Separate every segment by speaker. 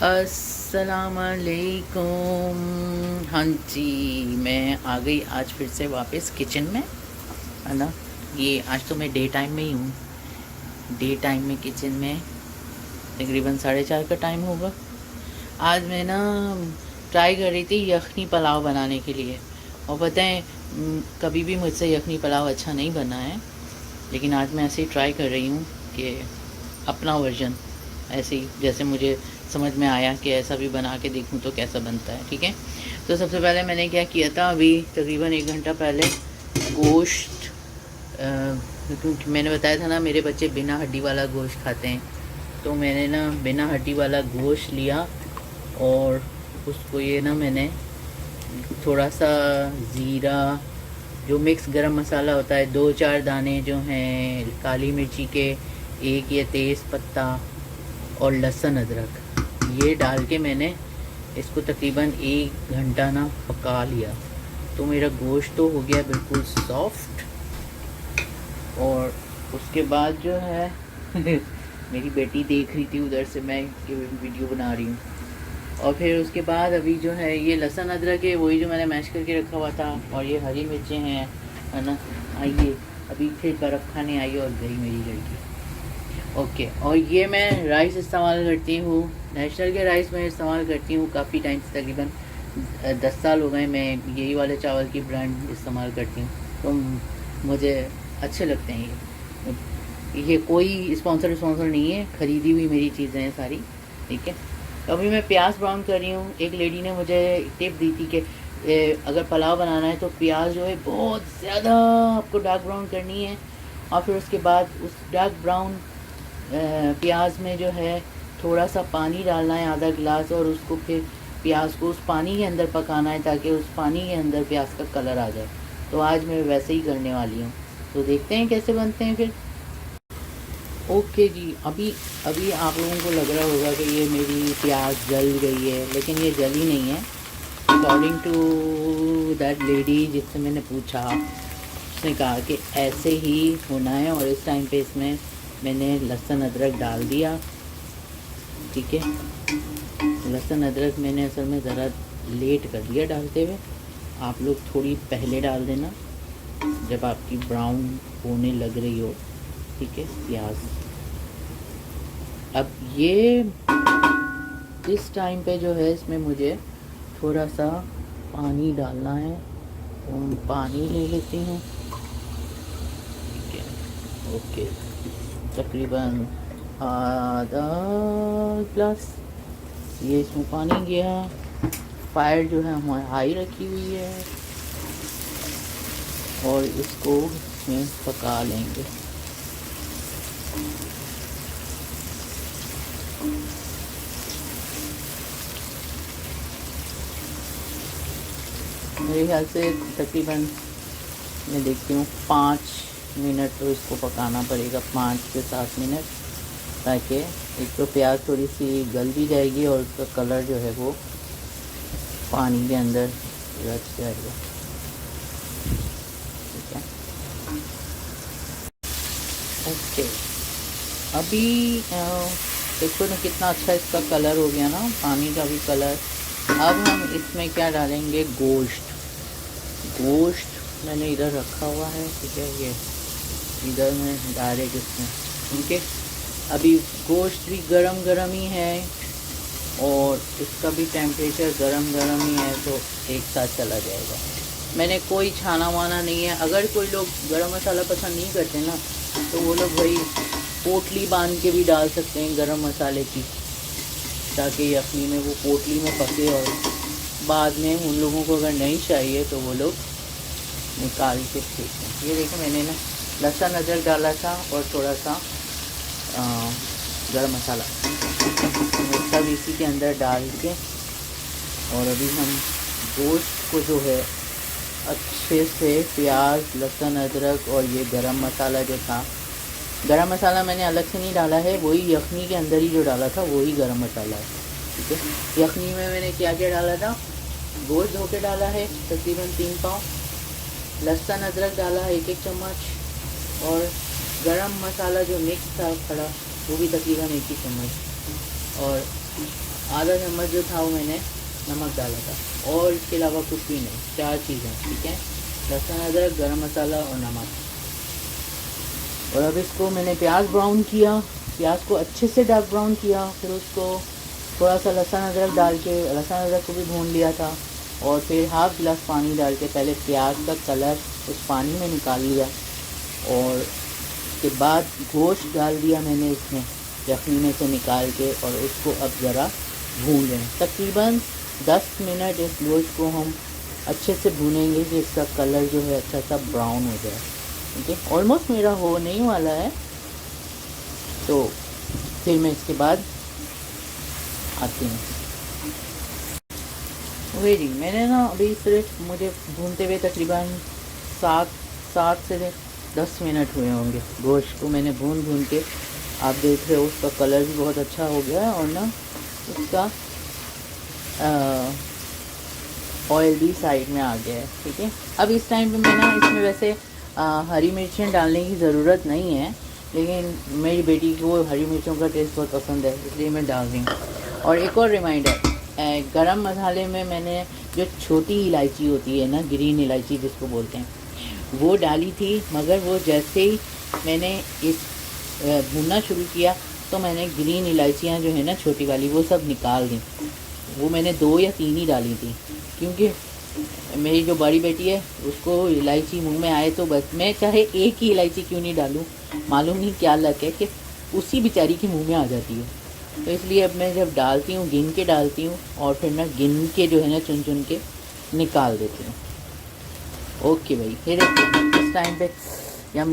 Speaker 1: अस्सलामुअलैकुम। हाँ जी, मैं आ गई आज फिर से वापस किचन में, है ना। ये आज तो मैं डे टाइम में ही हूँ। डे टाइम में किचन में तकरीबन 4:30 का टाइम होगा। आज मैं ना ट्राई कर रही थी यखनी पुलाव बनाने के लिए। और पता है, कभी भी मुझसे यखनी पुलाव अच्छा नहीं बना है, लेकिन आज मैं ऐसे ही ट्राई कर रही हूँ कि अपना वर्जन, ऐसे ही जैसे मुझे समझ में आया कि ऐसा भी बना के देखूँ तो कैसा बनता है। ठीक है, तो सबसे पहले मैंने क्या किया था, अभी तकरीबन 1 घंटा पहले गोश्त, क्योंकि मैंने बताया था ना मेरे बच्चे बिना हड्डी वाला गोश्त खाते हैं, तो मैंने ना बिना हड्डी वाला गोश्त लिया और उसको ये ना मैंने थोड़ा सा ज़ीरा, जो मिक्स गरम मसाला होता है, 2-4 दाने जो हैं काली मिर्ची के, एक ये तेज़ पत्ता और लहसुन अदरक, ये डाल के मैंने इसको तकरीबन 1 घंटा ना पका लिया। तो मेरा गोश्त तो हो गया बिल्कुल सॉफ्ट। और उसके बाद जो है मेरी बेटी देख रही थी उधर से, मैं ये वीडियो बना रही हूँ। और फिर उसके बाद अभी जो है ये लहसुन अदरक है, वही जो मैंने मैश करके रखा हुआ था, और ये हरी मिर्चें हैं, है ना। आइए, अभी फिर बर्फ़ खाने आई और गई मेरी लड़की। ओके, और ये मैं राइस इस्तेमाल करती हूँ, नेशनल के राइस मैं इस्तेमाल करती हूँ काफ़ी टाइम से, तकरीबन 10 साल हो गए मैं यही वाले चावल की ब्रांड इस्तेमाल करती हूँ। तो मुझे अच्छे लगते हैं ये कोई स्पॉन्सर नहीं है, ख़रीदी हुई मेरी चीज़ें हैं सारी। ठीक है, अभी मैं प्याज ब्राउन कर रही हूँ। एक लेडी ने मुझे टिप दी थी कि अगर पुलाव बनाना है तो प्याज जो है बहुत ज़्यादा आपको डार्क ब्राउन करनी है, और फिर उसके बाद उस डार्क ब्राउन प्याज में जो है थोड़ा सा पानी डालना है, आधा गिलास, और उसको फिर प्याज को उस पानी के अंदर पकाना है ताकि उस पानी के अंदर प्याज का कलर आ जाए। तो आज मैं वैसे ही करने वाली हूँ, तो देखते हैं कैसे बनते हैं फिर। ओके जी, अभी आप लोगों को लग रहा होगा कि ये मेरी प्याज जल गई है, लेकिन ये जली नहीं है। अकॉर्डिंग टू दैट लेडी जिससे मैंने पूछा, उसने कहा कि ऐसे ही होना है। और इस टाइम पे इसमें मैंने लहसुन अदरक डाल दिया। ठीक है, लहसुन अदरक मैंने असल में ज़रा लेट कर दिया डालते हुए, आप लोग थोड़ी पहले डाल देना जब आपकी ब्राउन होने लग रही हो। ठीक है, प्याज। अब ये इस टाइम पे जो है इसमें मुझे थोड़ा सा पानी डालना है, तो मैं पानी ले लेती हूँ। ठीक है, ओके, तकरीबन आधा गिलास ये इसमें पानी गया। फायर जो है हमारी हाई रखी हुई है और इसको इसमें पका लेंगे। मेरे ख्याल से तकरीबन मैं देखती हूँ 5 मिनट तो इसको पकाना पड़ेगा, 5 से 7 मिनट, ताकि एक तो प्याज थोड़ी सी गल भी जाएगी और उसका कलर जो है वो पानी के अंदर रच जाएगा। ठीक है, ओके। अभी देखो ना कितना अच्छा इसका कलर हो गया ना, पानी का भी कलर। अब हम इसमें क्या डालेंगे, गोश्त मैंने इधर रखा हुआ है। ठीक है, ये इधर मैं डायरेक्ट इसमें, ठीक है। अभी गोश्त भी गरम ही है और इसका भी टेम्परेचर गरम ही है, तो एक साथ चला जाएगा। मैंने कोई छाना वाना नहीं है। अगर कोई लोग गरम मसाला पसंद नहीं करते ना, तो वो लोग भाई पोटली बांध के भी डाल सकते हैं गरम मसाले की, ताकि यखनी में वो पोटली में पके, और बाद में उन लोगों को अगर नहीं चाहिए तो वो लोग निकाल के फेंकें। ये देखो, मैंने ना लहसुन अदरक डाला था और थोड़ा सा गरम मसाला, सब इसी के अंदर डाल के, और अभी हम गोश्त को जो है अच्छे से प्याज, लहसुन अदरक और ये गरम मसाला जो था, गरम मसाला मैंने अलग से नहीं डाला है, वही यखनी के अंदर ही जो डाला था वही गरम मसाला है। ठीक है, यखनी में मैंने क्या क्या डाला था, गोश्त धो के डाला है तकरीबन 3 पाव, लहसुन अदरक डाला है 1-1 चम्मच, और गरम मसाला जो मिक्स था खड़ा वो भी तकरीबन 1 ही चम्मच, और आधा चम्मच जो था वो मैंने नमक डाला था, और इसके अलावा कुछ भी नहीं, 4 चीज़ें, ठीक है। लहसुन, अदरक, गरम मसाला और नमक। और अब इसको मैंने प्याज ब्राउन किया, प्याज को अच्छे से डार्क ब्राउन किया, फिर उसको थोड़ा सा लहसुन अदरक डाल के, लहसुन अदरक को भी भून लिया था, और फिर हाफ़ गिलास पानी डाल के पहले प्याज का कलर उस पानी में निकाल लिया, और उसके बाद गोश्त डाल दिया मैंने इसमें यखनी में से निकाल के, और उसको अब ज़रा भून लें। तकरीबन 10 मिनट इस गोश्त को हम अच्छे से भूनेंगे कि इसका कलर जो है अच्छा सा ब्राउन हो जाए, ठीक है। ऑलमोस्ट मेरा हो नहीं वाला है, तो फिर मैं इसके बाद आती हूँ। वही जी, मैंने ना अभी सिर्फ मुझे भूनते हुए तकरीबन 7 से 10 मिनट हुए होंगे। गोश्त को मैंने भून के, आप देख रहे हो उसका कलर भी बहुत अच्छा हो गया है, और ना उसका ऑयल भी साइड में आ गया है, ठीक है। अब इस टाइम पे मैं ना इसमें वैसे हरी मिर्चें डालने की ज़रूरत नहीं है, लेकिन मेरी बेटी को हरी मिर्चों का टेस्ट बहुत पसंद है, इसलिए मैं डाल रही हूँ। और एक और रिमाइंडर, गरम मसाले में मैंने जो छोटी इलायची होती है ना, ग्रीन इलायची जिसको बोलते हैं, वो डाली थी, मगर वो जैसे ही मैंने इस भूनना शुरू किया तो मैंने ग्रीन इलायचियाँ जो है ना छोटी वाली, वो सब निकाल दी। वो मैंने 2 या 3 ही डाली थी, क्योंकि मेरी जो बड़ी बेटी है उसको इलायची मुंह में आए तो बस, मैं चाहे एक ही इलायची क्यों नहीं डालूँ, मालूम नहीं क्या लक है कि उसी बेचारी के मुंह में आ जाती है। तो इसलिए अब मैं जब डालती हूँ गिन के डालती हूँ, और फिर मैं गिन के जो है ना चुन चुन के निकाल देती हूँ। ओके भाई, फिर इस टाइम पे यम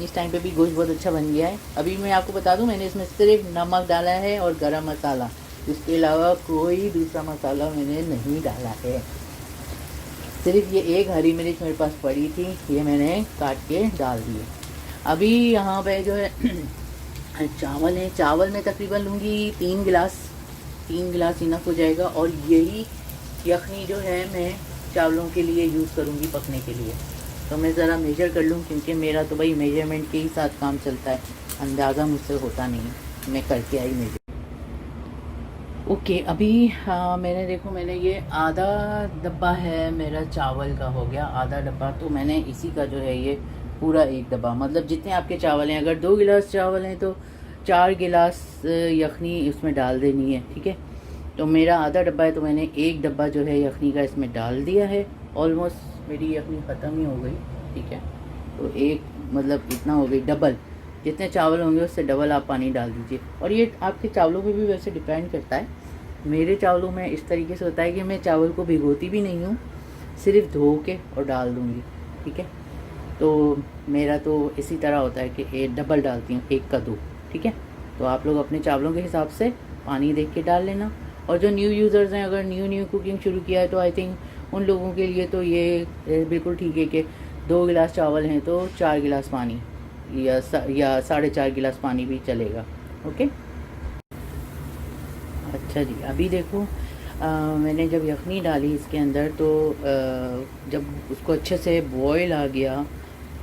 Speaker 1: इस टाइम पे भी गोश्त बहुत अच्छा बन गया है। अभी मैं आपको बता दूं, मैंने इसमें सिर्फ नमक डाला है और गरम मसाला, इसके अलावा कोई दूसरा मसाला मैंने नहीं डाला है। सिर्फ ये एक हरी मिर्च मेरे पास पड़ी थी, ये मैंने काट के डाल दी है। अभी यहाँ पे जो है चावल है, चावल में तकरीबन लूँगी 3 गिलास इनफ हो जाएगा। और यही यखनी जो है मैं चावलों के लिए यूज़ करूँगी पकने के लिए। तो मैं ज़रा मेजर कर लूँ, क्योंकि मेरा तो भाई मेजरमेंट के ही साथ काम चलता है, अंदाज़ा मुझसे होता नहीं, मैं करके आई मेजर। ओके, अभी मैंने ये आधा डब्बा है मेरा चावल का हो गया, आधा डब्बा। तो मैंने इसी का जो है ये पूरा 1 डब्बा, मतलब जितने आपके चावल हैं, अगर 2 गिलास चावल हैं तो 4 गिलास यखनी उसमें डाल देनी है, ठीक है। तो मेरा आधा डब्बा है, तो मैंने 1 डब्बा जो है यखनी का इसमें डाल दिया है। ऑलमोस्ट मेरी यखनी ख़त्म ही हो गई, ठीक है। तो एक मतलब इतना हो गई, डबल जितने चावल होंगे उससे डबल आप पानी डाल दीजिए। और ये आपके चावलों पे भी वैसे डिपेंड करता है। मेरे चावलों में इस तरीके से होता है कि मैं चावल को भिगोती भी नहीं हूँ, सिर्फ धो के और डाल दूँगी, ठीक है। तो मेरा तो इसी तरह होता है कि एक डबल डालती हूँ, 1 का 2, ठीक है। तो आप लोग अपने चावलों के हिसाब से पानी देख के डाल लेना। और जो न्यू यूज़र्स हैं, अगर न्यू कुकिंग शुरू किया है, तो आई थिंक उन लोगों के लिए तो ये बिल्कुल ठीक है कि 2 गिलास चावल हैं तो 4 गिलास पानी या 4.5 गिलास पानी भी चलेगा, ओके। अच्छा जी, अभी देखो मैंने जब यखनी डाली इसके अंदर, तो जब उसको अच्छे से बॉयल आ गया,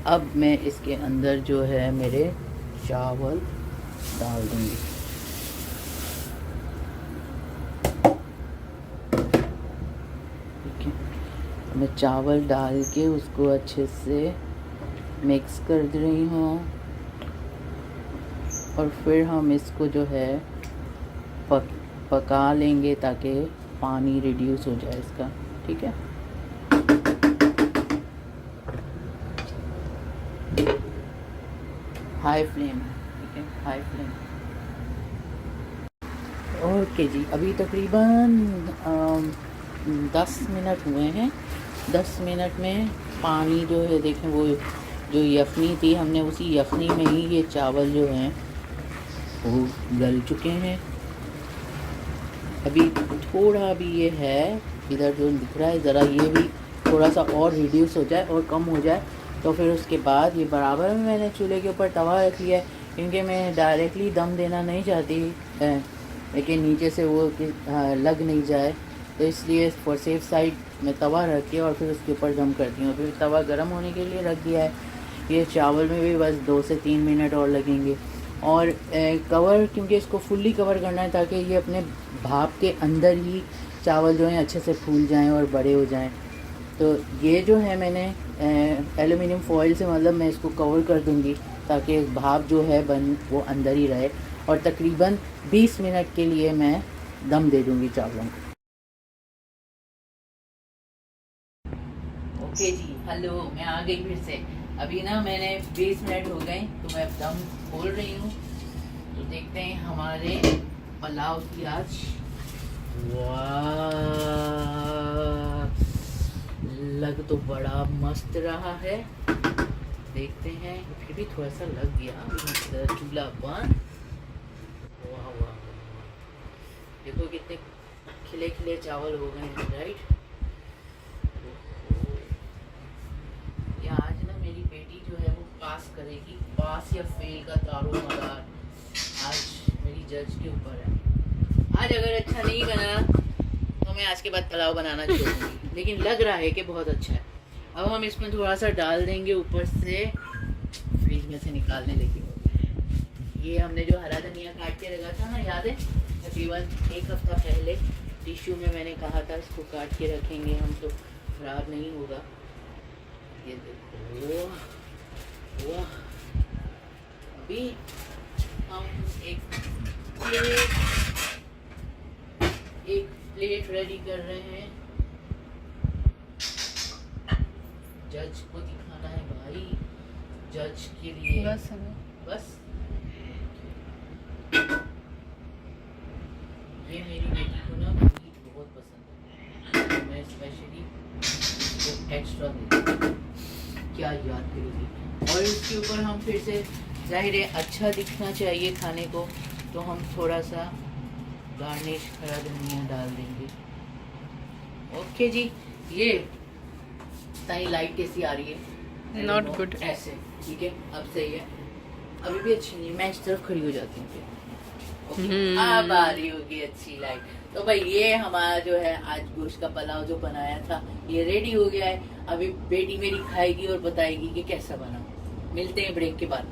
Speaker 1: अब मैं इसके अंदर जो है मेरे चावल डाल दूँगी। ठीक है, मैं चावल डाल के उसको अच्छे से मिक्स कर दे रही हूँ, और फिर हम इसको जो है पका लेंगे ताकि पानी रिड्यूस हो जाए इसका, ठीक है। हाई फ्लेम, ठीक है, हाई फ्लेम। ओके जी, अभी तकरीबन 10 मिनट हुए हैं। 10 मिनट में पानी जो है देखें, वो जो यखनी थी, हमने उसी यखनी में ही ये चावल जो हैं वो गल चुके हैं। अभी थोड़ा भी ये है इधर जो दिख रहा है, ज़रा ये भी थोड़ा सा और रिड्यूस हो जाए और कम हो जाए, तो फिर उसके बाद ये बराबर में मैंने चूल्हे के ऊपर तवा रख लिया है, क्योंकि मैं डायरेक्टली दम देना नहीं चाहती, लेकिन नीचे से वो लग नहीं जाए, तो इसलिए फॉर सेफ साइड मैं तवा रख के और फिर उसके ऊपर दम करती हूँ। फिर तवा गर्म होने के लिए रख दिया है। ये चावल में भी बस 2 से 3 मिनट और लगेंगे, और कवर, क्योंकि इसको फुल्ली कवर करना है ताकि ये अपने भाप के अंदर ही चावल जो हैं अच्छे से फूल जाएं और बड़े हो जाएं। तो ये जो है मैंने एल्युमिनियम फॉइल से मतलब मैं इसको कवर कर दूंगी ताकि भाप जो है बन वो अंदर ही रहे, और तकरीबन 20 मिनट के लिए मैं दम दे दूंगी चावलों को। ओके जी, हेलो, मैं आ गई फिर से। अभी ना मैंने 20 मिनट हो गए तो मैं दम खोल रही हूँ। तो देखते हैं हमारे पुलाव की आज। वाह, लग तो बड़ा मस्त रहा है। देखते हैं, फिर भी थोड़ा सा लग गया चूल्हा बंद। वाह वाह, देखो कितने खिले खिले चावल हो गए हैं, राइट। ये आज ना मेरी बेटी जो है वो पास करेगी, पास या फेल का दारोमदार आज मेरी जज के ऊपर है। आज अगर अच्छा नहीं बना तो मैं आज के बाद पुलाव बनाना छोड़ूंगी, लेकिन लग रहा है कि बहुत अच्छा है। अब हम इसमें थोड़ा सा डाल देंगे ऊपर से, फ्रिज में से निकालने लगी। ये हमने जो हरा धनिया काट के रखा था ना, याद है, तकरीबन 1 हफ्ता पहले टिश्यू में मैंने कहा था इसको काट के रखेंगे हम तो खराब नहीं होगा। ये देखो, वाह। अभी हम एक प्लेट रेडी कर रहे हैं। जज को दिखाना है भाई, जज के लिए बस बस। ये मेरी बेटी को ना मीट बहुत पसंद है, तो मैं स्पेशली इसको एक्स्ट्रा देती हूँ। क्या याद करेगी। और इसके ऊपर हम फिर से, जाहिर है अच्छा दिखना चाहिए खाने को, तो हम थोड़ा सा गार्निश हरा धनिया डाल देंगे। ओके जी, ये ताई लाइट कैसी आ रही है?
Speaker 2: Not good.
Speaker 1: ऐसे ठीक है, अब सही है। अभी भी अच्छी नहीं, मैं इस तरफ खड़ी हो जाती हूँ। अब आ रही होगी अच्छी लाइट। तो भाई ये हमारा जो है आज गोश्त का पुलाव जो बनाया था ये रेडी हो गया है। अभी बेटी मेरी खाएगी और बताएगी कि कैसा बना। मिलते हैं ब्रेक के बाद।